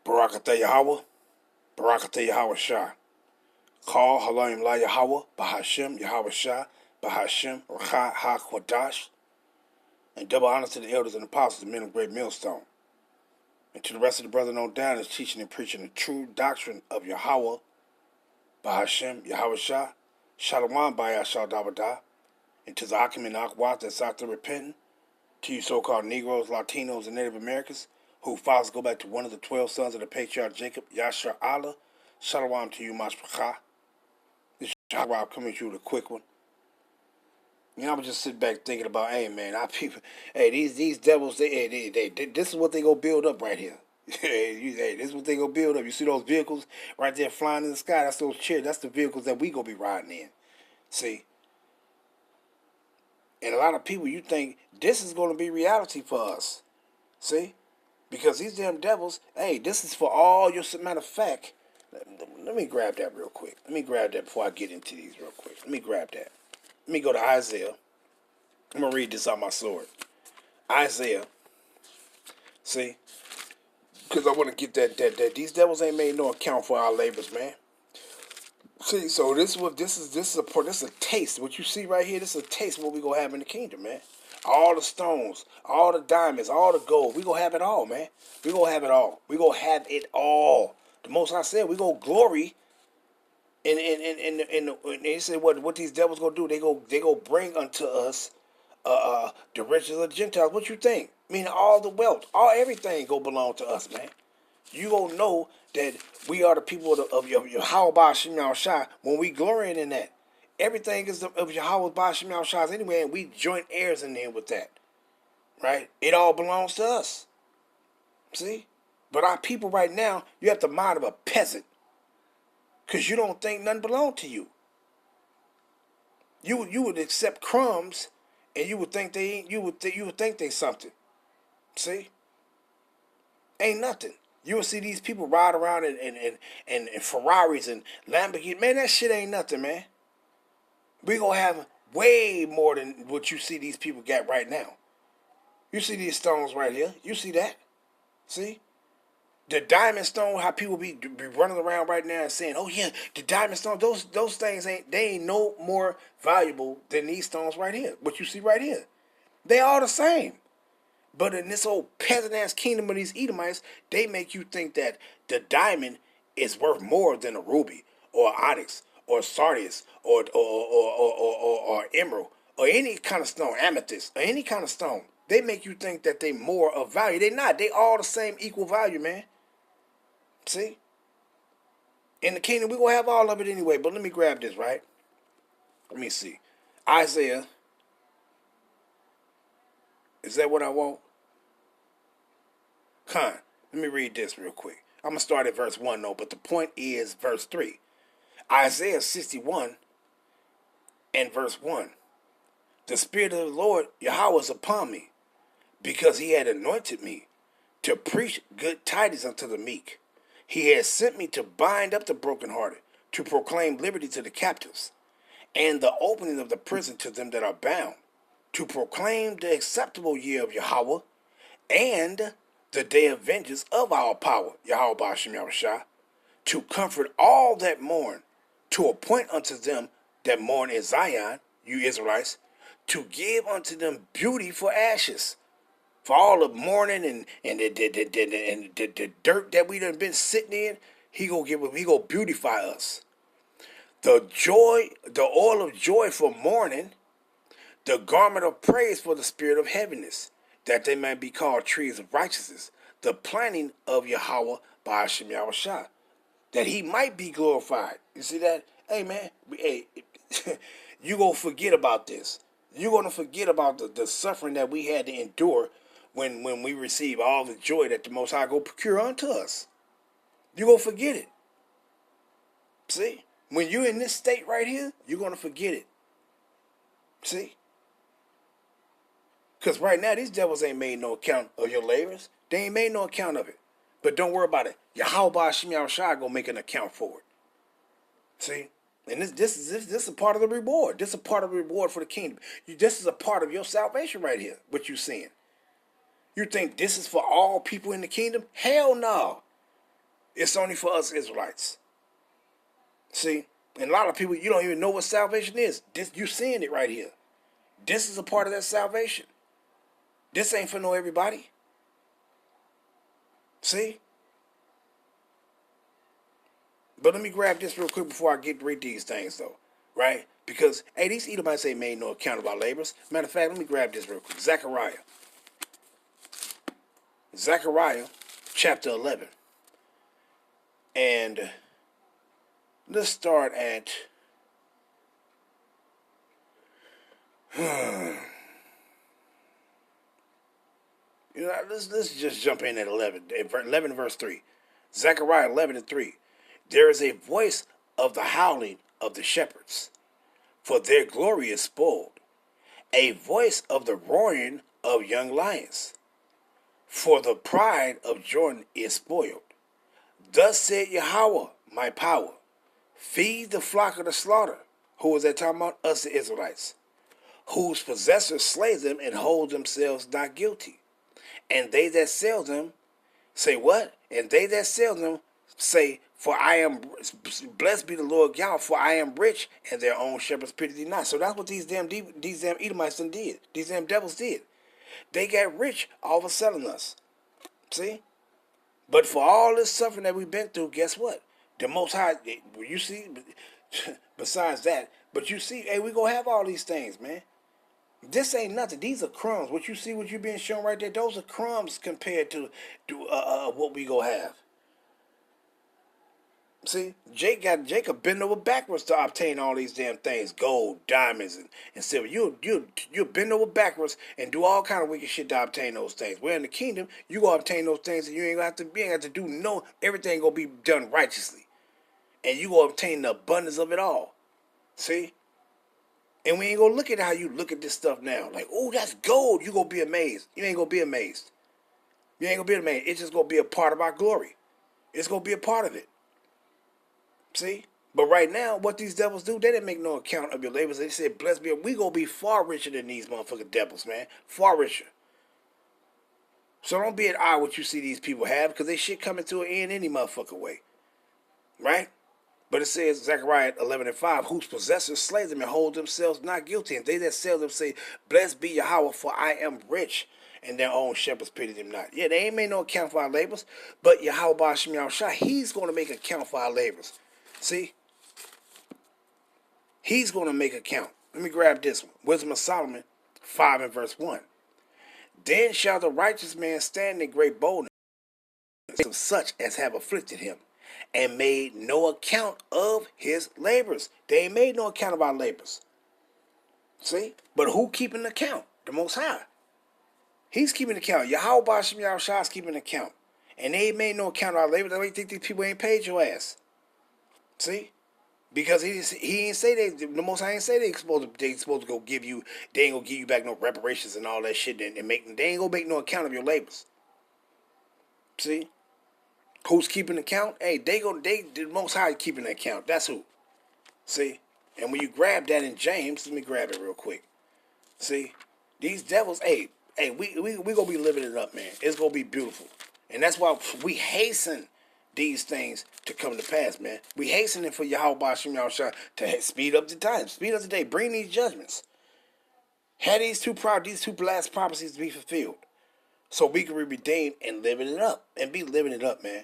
Barakatah Yahweh, Barakatah Yahweh Shah. Call Halayim La Yahweh, Bahashem Yahweh Shah, Bahashem Racha HaKodash. And double honor to the elders and apostles, the men of great millstone. And to the rest of the brethren on down is teaching and preaching the true doctrine of Yahweh, Bahashem Yahweh Shah, Shalom Bayashah Dabadah. And to the Akim and Akwat that's out there repenting, to you so-called Negroes, Latinos, and Native Americans, who fathers go back to one of the 12 sons of the patriarch Jacob, Yasher Allah, Shalom to you, Mashpachah. This is Rob coming to you with a quick one. You know, I was just sitting back thinking about, hey man, our people, hey, these devils, they this is what they gonna build up right here. Hey, this is what they gonna build up. You see those vehicles right there flying in the sky? That's those chairs. That's the vehicles that we gonna be riding in. See, and a lot of people, you think this is gonna be reality for us. See, because these damn devils, hey, this is for all your. Matter of fact, let me grab that real quick. Let me grab that before I get into these real quick. Let me grab that. Let me go to Isaiah. I'm going to read this on my sword. Isaiah. See? Because I want to get that these devils ain't made no account for our labors, man. See, so this is a taste. What you see right here, this is a taste of what we going to have in the kingdom, man. All the stones, all the diamonds, all the gold. We going to have it all, man. We going to have it all. We going to have it all. The Most High said we going to glory. And they said what these devils gonna do? They go bring unto us the riches of the Gentiles. What you think? Meaning all the wealth, everything go belong to us, man. You gonna know that we are the people of Yahweh Shem Shai when we glorying in that. Everything is of Yahweh Shem Shai anyway, and we joint heirs in there with that. Right? It all belongs to us. See? But our people right now, you have the mind of a peasant. Because you don't think nothing belonged to you. You would accept crumbs, and you would think you would think they something. See, ain't nothing. You will see these people ride around in Ferraris and Lamborghini. Man, that shit ain't nothing, man. We gonna have way more than what you see these people got right now. You see these stones right here. You see that? See. The diamond stone, how people be running around right now and saying, "Oh yeah, the diamond stone, those things ain't no more valuable than these stones right here. What you see right here, they all the same." But in this old peasant ass kingdom of these Edomites, they make you think that the diamond is worth more than a ruby or onyx or sardius or emerald or any kind of stone, amethyst or any kind of stone. They make you think that they more of value. They not. They all the same equal value, man. See? In the kingdom, we're going to have all of it anyway. But let me grab this, right? Let me see. Isaiah. Is that what I want? Let me read this real quick. I'm going to start at verse 1, though. But the point is verse 3. Isaiah 61 and verse 1. The Spirit of the Lord, Yahweh, is upon me, because he had anointed me to preach good tidings unto the meek. He has sent me to bind up the brokenhearted, to proclaim liberty to the captives, and the opening of the prison to them that are bound, to proclaim the acceptable year of Yahweh, and the day of vengeance of our power, Yahweh Shem Yahushua, to comfort all that mourn, to appoint unto them that mourn in Zion, you Israelites, to give unto them beauty for ashes. For all the mourning and the dirt that we done been sitting in, he gonna beautify us. The oil of joy for mourning, the garment of praise for the spirit of heaviness, that they may be called trees of righteousness, the planting of Yahweh by Hashem Yahushua, that he might be glorified. You see that? Hey man, hey, you gonna forget about this. You're gonna forget about the suffering that we had to endure when we receive all the joy that the Most High go procure unto us. You're going to forget it. See? When you're in this state right here, you're going to forget it. See? Because right now, these devils ain't made no account of your labors. They ain't made no account of it. But don't worry about it. Yahweh Shem Yahushua going to make an account for it. See? And this is a part of the reward. This is a part of the reward for the kingdom. This is a part of your salvation right here, what you're seeing. You think this is for all people in the kingdom? Hell no. It's only for us Israelites. See? And a lot of people, you don't even know what salvation is. You're seeing it right here. This is a part of that salvation. This ain't for no everybody. See? But let me grab this real quick before I get to read these things, though. Right? Because, hey, these Edomites ain't made no account of our labors. Matter of fact, let me grab this real quick. Zechariah, chapter 11. And let's start at... let's just jump in at 11 verse 3. Zechariah 11 and 3. There is a voice of the howling of the shepherds, for their glory is spoiled. A voice of the roaring of young lions, for the pride of Jordan is spoiled. Thus said Yahweh, my power, feed the flock of the slaughter. Who is that talking about? Us, the Israelites, whose possessors slay them and hold themselves not guilty. And they that sell them say what? And they that sell them say, for I am, blessed be the Lord God, for I am rich, and their own shepherds pity thee not. So that's what these damn Edomites did. These damn devils did. They got rich off of selling us. See? But for all this suffering that we've been through, guess what? The Most High, you see, besides that, but you see, hey, we gonna have all these things, man. This ain't nothing. These are crumbs. What you see, what you being shown right there, those are crumbs compared to what we gonna have. See, Jacob bend over backwards to obtain all these damn things, gold, diamonds, and silver. You bend over backwards and do all kind of wicked shit to obtain those things. Where in the kingdom, you gonna obtain those things, and you ain't gonna have to do no. Everything gonna be done righteously, and you gonna obtain the abundance of it all. See. And we ain't gonna look at how you look at this stuff now. Like, oh, that's gold. You gonna be amazed. You ain't gonna be amazed. You ain't gonna be amazed. It's just gonna be a part of our glory. It's gonna be a part of it. See? But right now, what these devils do, they didn't make no account of your labors. They said, blessed be, we gonna be far richer than these motherfucking devils, man. Far richer. So don't be at eye what you see these people have, because they shit coming to an end any motherfucking way. Right? But it says, Zechariah 11 and 5, whose possessors slay them and hold themselves not guilty. And they that sell them say, blessed be Yahweh, for I am rich, and their own shepherds pity them not. Yeah, they ain't made no account for our labors, but Yahweh Ba'ashem Yahushua, he's going to make account for our labors. See? He's going to make account. Let me grab this one. Wisdom of Solomon 5 and verse 1. Then shall the righteous man stand in great boldness of such as have afflicted him, and made no account of his labors. They ain't made no account of our labors. See? But who keeping account? The Most High. He's keeping account. Yahweh Ba'ashem Yahushua is keeping account. And they ain't made no account of our labors. That's why you think these people ain't paid your ass. See? Because he ain't say the Most High ain't say they supposed to go give you, they ain't gonna give you back no reparations and all that shit, and they ain't gonna make no account of your labors. See? Who's keeping account? Hey, the Most High keeping the account. That's who. See? And when you grab that in James, let me grab it real quick. See? These devils, hey, we gonna be living it up, man. It's gonna be beautiful. And that's why we hasten these things to come to pass, man. We hastening for Yahweh Ba'ashem Yahushua to speed up the time, speed up the day, bring these judgments. Had these two last prophecies to be fulfilled, so we can be redeemed and living it up, and be living it up, man.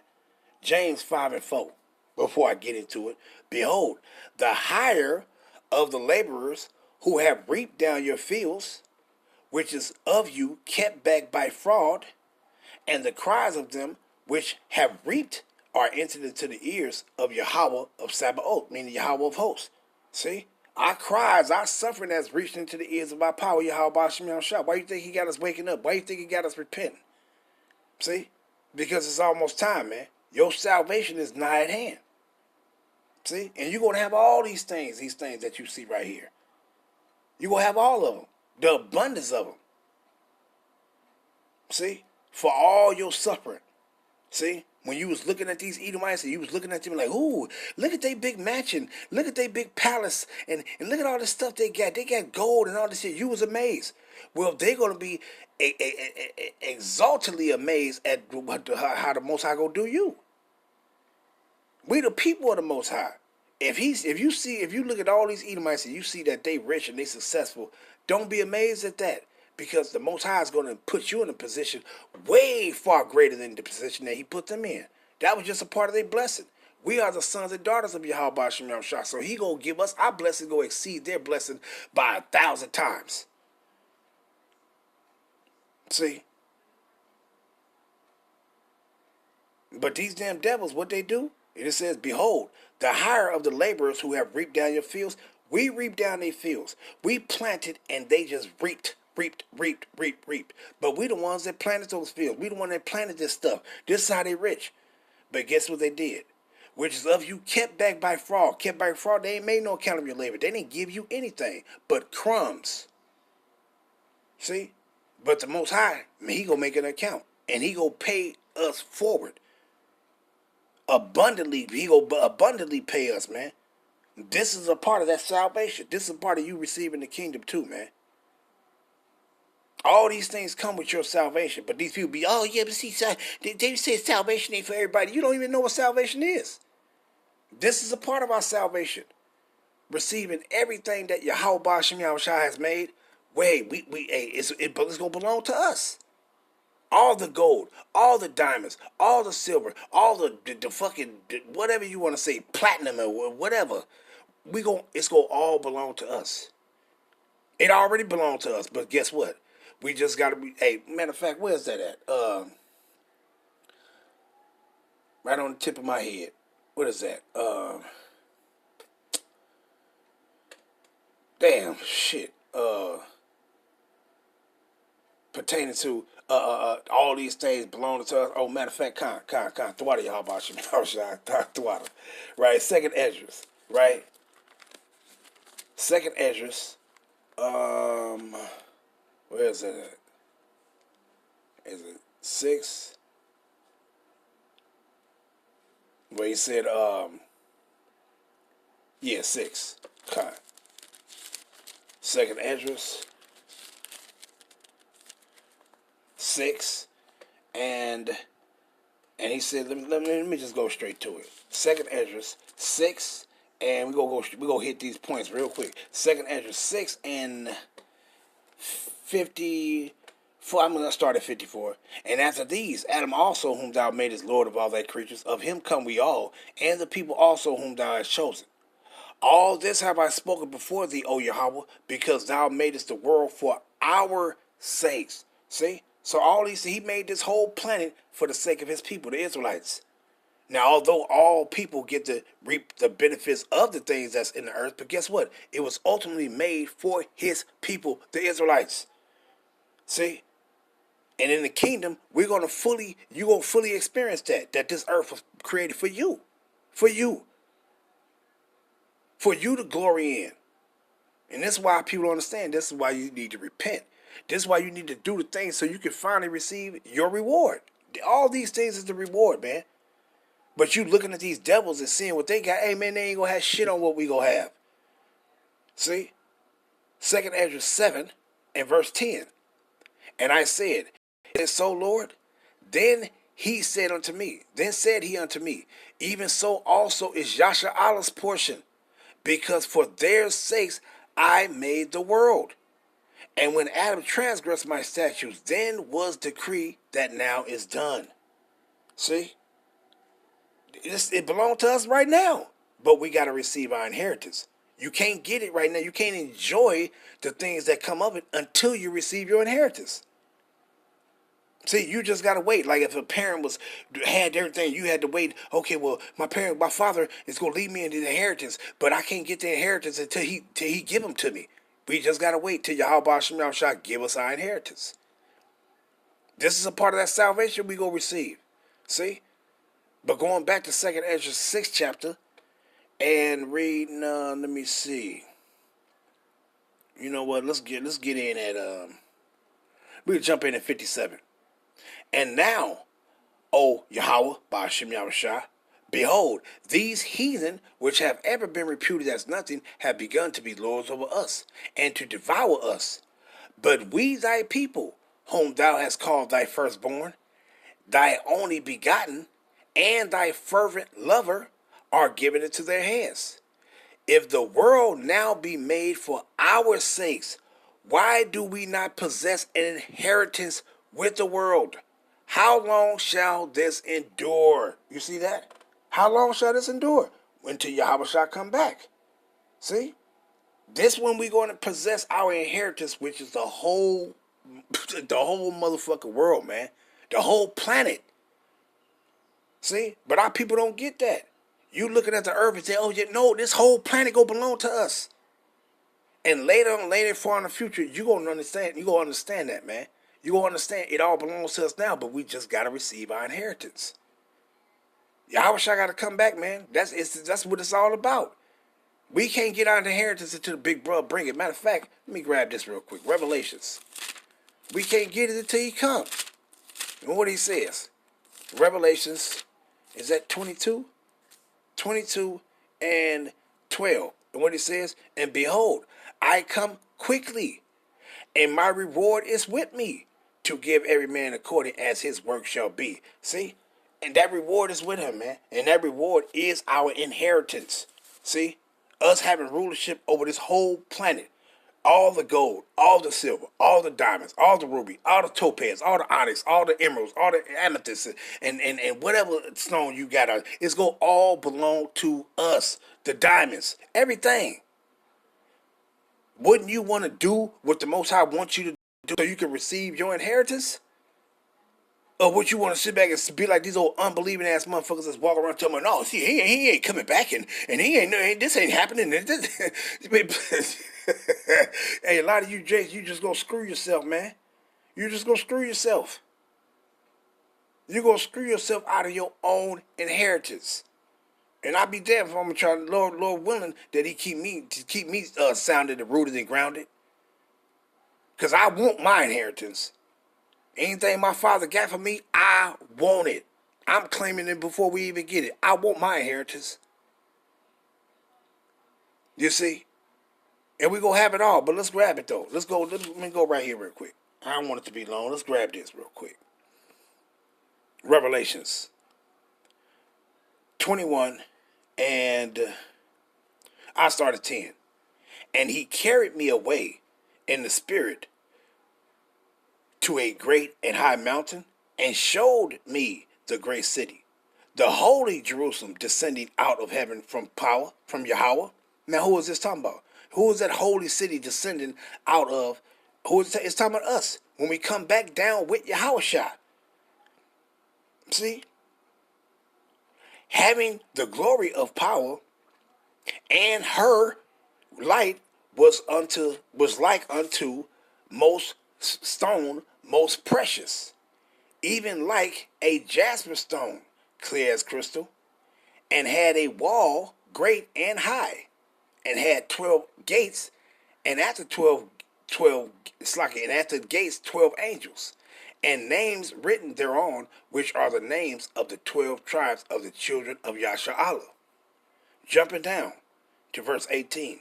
James 5 and 4. Before I get into it, behold, the hire of the laborers who have reaped down your fields, which is of you kept back by fraud, and the cries of them which have reaped are entered into the ears of Yahweh of Sabaoth, meaning Yahweh of hosts. See? Our cries, our suffering has reached into the ears of our power, Yahweh Ba'ashem Yahushua. Why do you think he got us waking up? Why do you think he got us repenting? See? Because it's almost time, man. Your salvation is nigh at hand. See? And you're going to have all these things that you see right here. You're going to have all of them. The abundance of them. See? For all your suffering. See? When you was looking at these Edomites and you was looking at them like, ooh, look at their big mansion. Look at their big palace. And look at all the stuff they got. They got gold and all this shit. You was amazed. Well, they're going to be exaltedly amazed at how the Most High going to do you. We the people of the Most High. If you look at all these Edomites and you see that they rich and they successful, don't be amazed at that. Because the Most High is going to put you in a position way far greater than the position that He put them in. That was just a part of their blessing. We are the sons and daughters of Yahweh Shem Yahushua. So He gonna give us our blessing, go exceed their blessing by 1,000 times. See? But these damn devils, what they do? It says, behold, the hire of the laborers who have reaped down your fields, we reaped down their fields. We planted and they just reaped. But we the ones that planted those fields. We the one that planted this stuff. This is how they rich. But guess what they did? Which is of you kept back by fraud. Kept by fraud, they ain't made no account of your labor. They didn't give you anything but crumbs. See? But the Most High, He gonna make an account. And He gonna pay us forward. Abundantly, He gonna abundantly pay us, man. This is a part of that salvation. This is a part of you receiving the kingdom too, man. All these things come with your salvation. But these people be, oh yeah, but see, they say salvation ain't for everybody. You don't even know what salvation is. This is a part of our salvation. Receiving everything that Yahweh Shem Yahushua has made. It's going to belong to us. All the gold, all the diamonds, all the silver, all the fucking, whatever you want to say, platinum or whatever. It's going to all belong to us. It already belonged to us, but guess what? We just got to be, matter of fact, where's that at? Right on the tip of my head. What is that? Damn, shit. Pertaining to all these things belonging to us. Oh, matter of fact, Thwada Yahweh Shem Yahushua, Thwada. Right, Second Esdras, right? Second Esdras. Where is it at? Is it 6? Where he said, 6. Okay. Second Esdras 6, and he said, let me just go straight to it. Second Esdras 6, and we gonna hit these points real quick. Second Esdras 6 and 54. I'm gonna start at 54. And after these, Adam also, whom thou madest Lord of all thy creatures, of him come we all, and the people also whom thou hast chosen. All this have I spoken before thee, O Yahweh, because thou madest the world for our sakes. See? So all these, He made this whole planet for the sake of His people, the Israelites. Now, although all people get to reap the benefits of the things that's in the earth, but guess what? It was ultimately made for His people, the Israelites. See? And in the kingdom, you're gonna fully experience that this earth was created for you. For you. For you to glory in. And this is why people don't understand. This is why you need to repent. This is why you need to do the things so you can finally receive your reward. All these things is the reward, man. But you looking at these devils and seeing what they got, hey man, they ain't gonna have shit on what we gonna have. See? 2 Esdras 7 and verse 10. And I said, "Is it so, Lord?" Then said he unto me, even so also is Yasha Allah's portion, because for their sakes I made the world. And when Adam transgressed my statutes, then was decree that now is done. See? It belongs to us right now. But we got to receive our inheritance. You can't get it right now. You can't enjoy the things that come of it until you receive your inheritance. See, you just gotta wait. Like if a parent had everything, you had to wait. Okay, well, my father is gonna leave me in the inheritance, but I can't get the inheritance until he give them to me. We just gotta wait till Yahweh Shem Yahushua give us our inheritance. This is a part of that salvation we gonna receive. See, but going back to 2 Esdras 6 chapter and reading. Let me see. You know what? Let's get in at we'll jump in at 57. And now, O Yahweh, Ba'ashem Yahushua, behold, these heathen, which have ever been reputed as nothing, have begun to be lords over us, and to devour us. But we thy people, whom thou hast called thy firstborn, thy only begotten, and thy fervent lover, are given into their hands. If the world now be made for our sakes, why do we not possess an inheritance with the world? How long shall this endure? You see that? How long shall this endure? Until Yahweh shall come back. See? This when we going to possess our inheritance, which is the whole motherfucking world, man. The whole planet. See? But our people don't get that. You looking at the earth and say, oh, yeah, no, this whole planet go belong to us. And later far in the future, you're going to understand that, man. You're going to understand it all belongs to us now, but we just got to receive our inheritance. Yeah, I wish I got to come back, man. That's what it's all about. We can't get our inheritance until the big brother bring it. Matter of fact, let me grab this real quick. Revelations. We can't get it until he comes. And what he says. Revelations, is that 22? 22 and 12. And what he says, and behold, I come quickly, and my reward is with me, to give every man according as his work shall be. See? And that reward is with him, man. And that reward is our inheritance. See? Us having rulership over this whole planet. All the gold, all the silver, all the diamonds, all the ruby, all the topaz, all the onyx, all the emeralds, all the amethyst, and whatever stone you got, it's going to all belong to us. The diamonds, everything. Wouldn't you want to do what the Most High wants you to do so you can receive your inheritance? Or would you want to sit back and be like these old unbelieving ass motherfuckers that's walking around telling me, no, see, he ain't coming back and this ain't happening. Hey, a lot of you Jakes, you just gonna screw yourself, man. You just gonna screw yourself. You're gonna screw yourself out of your own inheritance. And I'll be damned if I'm gonna try, Lord willing, that he keep me sounded and rooted and grounded. Cause I want my inheritance. Anything my father got for me, I want it. I'm claiming it before we even get it. I want my inheritance. You see? And we gonna have it all, but let's grab it though. Let me go right here real quick. I don't want it to be long. Let's grab this real quick. Revelations 21 and I started 10. And he carried me away in the spirit to a great and high mountain, and showed me the great city, the holy Jerusalem, descending out of heaven from power, from Yahweh. Now, who is this talking about? Who is that holy city descending out of? Who is it? It's talking about us when we come back down with Yahushua. See, having the glory of power, and her light was like unto most stone, most precious, even like a jasper stone, clear as crystal, and had a wall great and high, and had 12 gates, and after 12 and after the gates 12 angels, and names written thereon, which are the names of the 12 tribes of the children of Yashar'Allah. Jumping down to verse 18.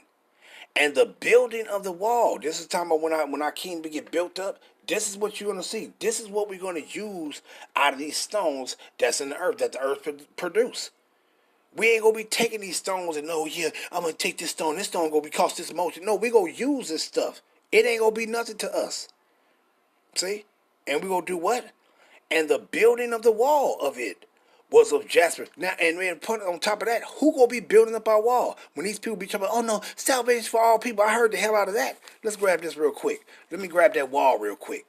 And the building of the wall. This is talking about when our kingdom get built up. This is what you're going to see. This is what we're going to use out of these stones that's in the earth, that the earth produce. We ain't going to be taking these stones and, oh, yeah, I'm going to take this stone. This stone going to be cost this much. No, we're going to use this stuff. It ain't going to be nothing to us. See? And we're going to do what? And the building of the wall of it was of jasper. Now, and then put on top of that, who gonna be building up our wall? When these people be talking about, oh no, salvation for all people. I heard the hell out of that. Let's grab this real quick. Let me grab that wall real quick.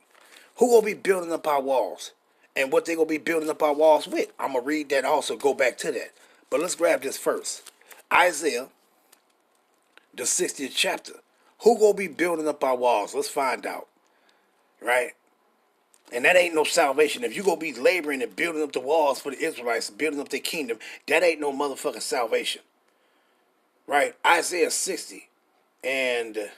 Who gonna be building up our walls? And what they gonna be building up our walls with? I'm gonna read that also, go back to that. But let's grab this first. Isaiah, the 60th chapter. Who gonna be building up our walls? Let's find out. Right? And that ain't no salvation. If you gonna be laboring and building up the walls for the Israelites, building up their kingdom, that ain't no motherfucking salvation. Right? Isaiah 60. And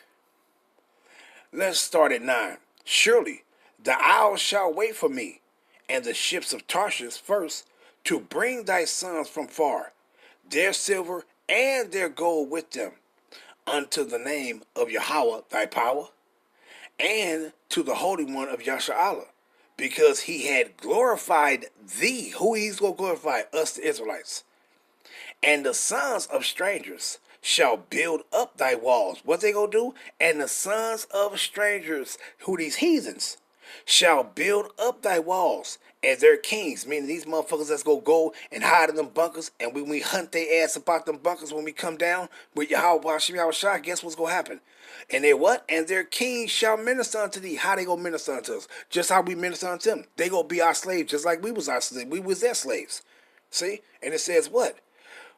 let's start at 9. Surely the isles shall wait for me, and the ships of Tarshish first, to bring thy sons from far, their silver and their gold with them, unto the name of Yahweh thy power, and to the Holy One of Yashar'Allah, because he had glorified thee. Who he's going to glorify? Us, the Israelites. And the sons of strangers shall build up thy walls. What they gonna do? And the sons of strangers, who these heathens, shall build up thy walls, and their kings, meaning these motherfuckers that's gonna go and hide in them bunkers, and when we hunt their ass about them bunkers when we come down with Yahweh Hashem Yahweh Shai, guess what's gonna happen? And they what? And their kings shall minister unto thee. How they gonna minister unto us? Just how we minister unto them. They gonna be our slaves, just like we was our slaves. We was their slaves. See? And it says what?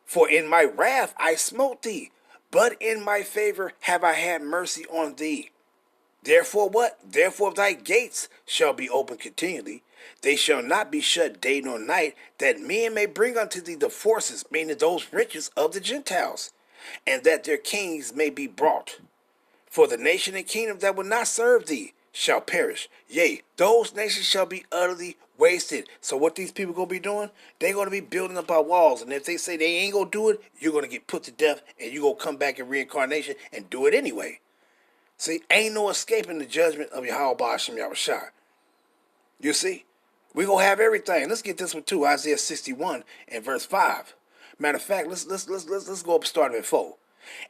For in my wrath I smote thee, but in my favor have I had mercy on thee. Therefore what? Therefore thy gates shall be open continually. They shall not be shut day nor night, that men may bring unto thee the forces, meaning those riches of the Gentiles, and that their kings may be brought. For the nation and kingdom that will not serve thee shall perish. Yea, those nations shall be utterly wasted. So what these people going to be doing? They're going to be building up our walls. And if they say they ain't going to do it, you're going to get put to death, and you're going to come back in reincarnation and do it anyway. See, ain't no escaping the judgment of Yahweh Hashem Yahweh Shai. You see? We're going to have everything. Let's get this one too. Isaiah 61 and verse 5. Matter of fact, let's go up starting at 4.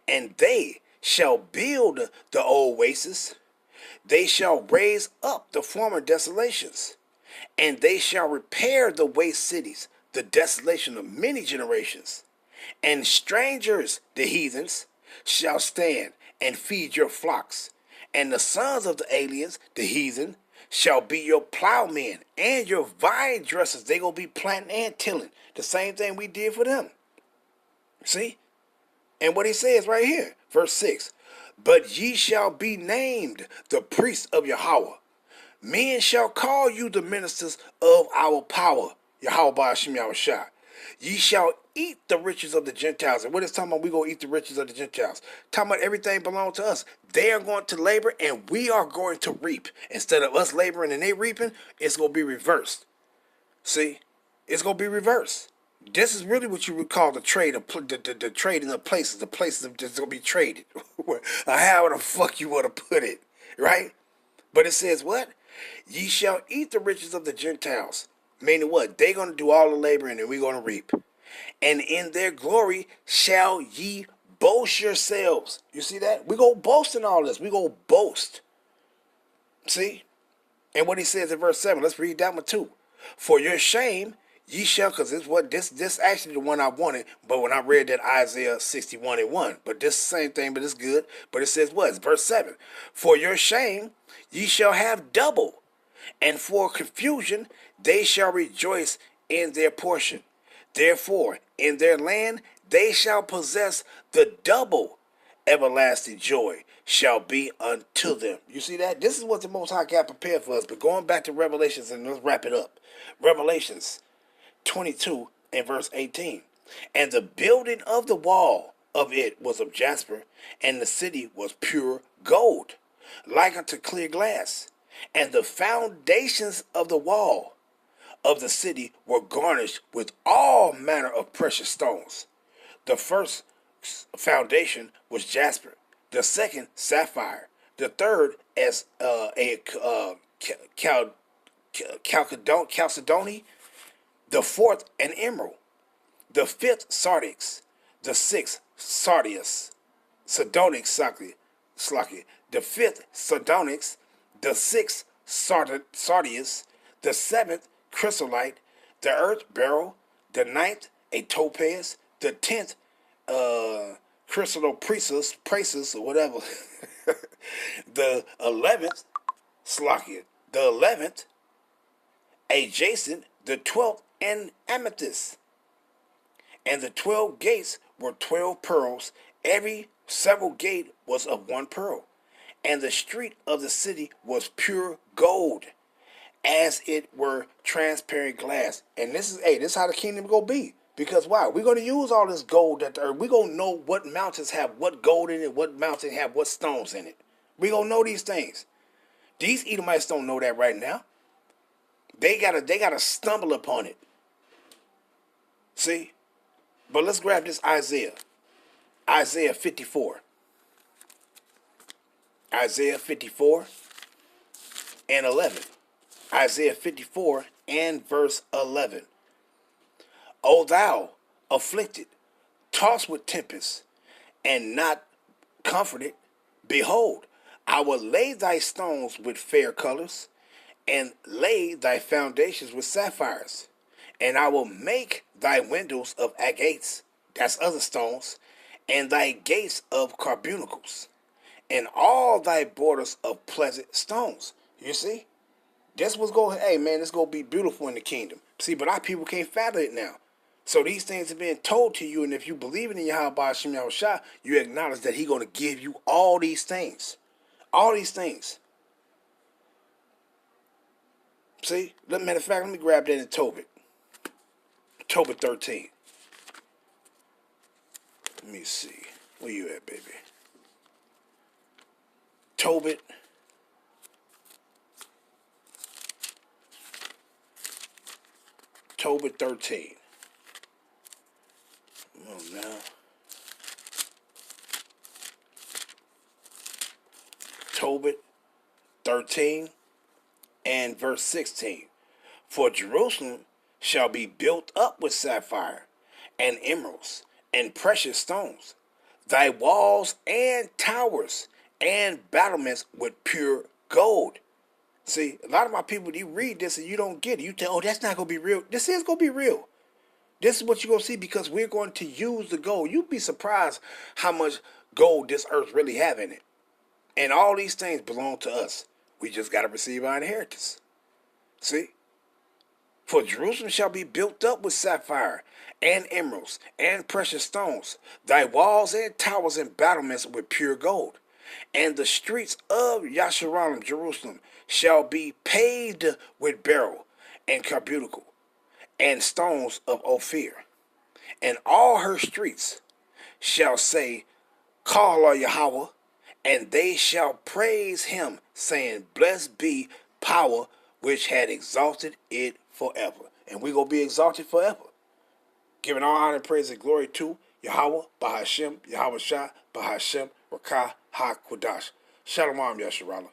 And they shall build the old wastes. They shall raise up the former desolations. And they shall repair the waste cities, the desolation of many generations. And strangers, the heathens, shall stand and feed your flocks. And the sons of the aliens, the heathen, shall be your plowmen and your vine dressers. They gonna be planting and tilling. The same thing we did for them. See? And what he says right here, verse 6. But ye shall be named the priests of Yahweh. Men shall call you the ministers of our power. Yahweh Hashem Yahweh Shai. Ye shall eat the riches of the Gentiles. And what is talking about? We going to eat the riches of the Gentiles. Talking about everything belongs to us. They are going to labor and we are going to reap. Instead of us laboring and they reaping, it's going to be reversed. See? It's going to be reversed. This is really what you would call the trade of the trading of places. The places that's going to be traded. However the fuck you want to put it. Right? But it says what? Ye shall eat the riches of the Gentiles. Meaning what? They're going to do all the labor and then we're going to reap. And in their glory shall ye boast yourselves. You see that? We go boast in all this. We go boast. See? And what he says in verse 7. Let's read that one too. For your shame ye shall, because this actually the one I wanted, but when I read that Isaiah 61 and 1. But this same thing, but it's good. But it says what? It's verse 7. For your shame ye shall have double, and for confusion they shall rejoice in their portion. Therefore, in their land they shall possess the double. Everlasting joy shall be unto them. You see that? This is what the Most High got prepared for us. But going back to Revelations, and let's wrap it up. Revelations 22 and verse 18. And the building of the wall of it was of jasper, and the city was pure gold, like unto clear glass. And the foundations of the wall of the city were garnished with all manner of precious stones. The first foundation was jasper, the second sapphire, the third as chalcedony, the fourth an emerald, the fifth sardix, the sixth sardonyx, the fifth sardonyx, the sixth sardius, the seventh chrysolite, the earth beryl, the ninth a topaz, the 10th chrysoprasus or whatever, the 11th a jacinth, the 12th an amethyst. And the 12 gates were 12 pearls. Every several gate was of one pearl. And the street of the city was pure gold, as it were transparent glass. And this is how the kingdom gonna be. Because why? We're gonna use all this gold at the earth. We're gonna know what mountains have what gold in it, what mountains have what stones in it. We're gonna know these things. These Edomites don't know that right now. They gotta stumble upon it. See? But let's grab this Isaiah 54. Isaiah 54 and 11. Isaiah 54 and verse 11. O thou afflicted, tossed with tempests, and not comforted. Behold, I will lay thy stones with fair colors, and lay thy foundations with sapphires. And I will make thy windows of agates, that's other stones, and thy gates of carbuncles, and all thy borders of pleasant stones. You see? That's what's going, hey man, it's going to be beautiful in the kingdom. See, but our people can't fathom it now. So these things are being told to you, and if you believe in Yahweh Hashem Yahushua, you acknowledge that He's going to give you all these things. All these things. See? Matter of fact, let me grab that in Tobit. Tobit 13. Let me see. Where you at, baby? Tobit. Tobit 13. Come on now. Tobit 13 and verse 16. For Jerusalem shall be built up with sapphire and emeralds and precious stones, thy walls and towers and battlements with pure gold. See, a lot of my people, you read this and you don't get it. You tell, oh, that's not going to be real. This is going to be real. This is what you're going to see because we're going to use the gold. You'd be surprised how much gold this earth really have in it. And all these things belong to us. We just got to receive our inheritance. See? For Jerusalem shall be built up with sapphire and emeralds and precious stones, thy walls and towers and battlements with pure gold. And the streets of Yasharim, Jerusalem, shall be paved with beryl and carbuncle and stones of Ophir. And all her streets shall say, Call Yahweh, and they shall praise him, saying, Blessed be power which had exalted it forever. And we're going to be exalted forever. Giving all honor, praise, and glory to Yahweh, Bahashem, Yahweh Shah, Bahashem, Rakah, HaKodash. Shalom, Yasharallah.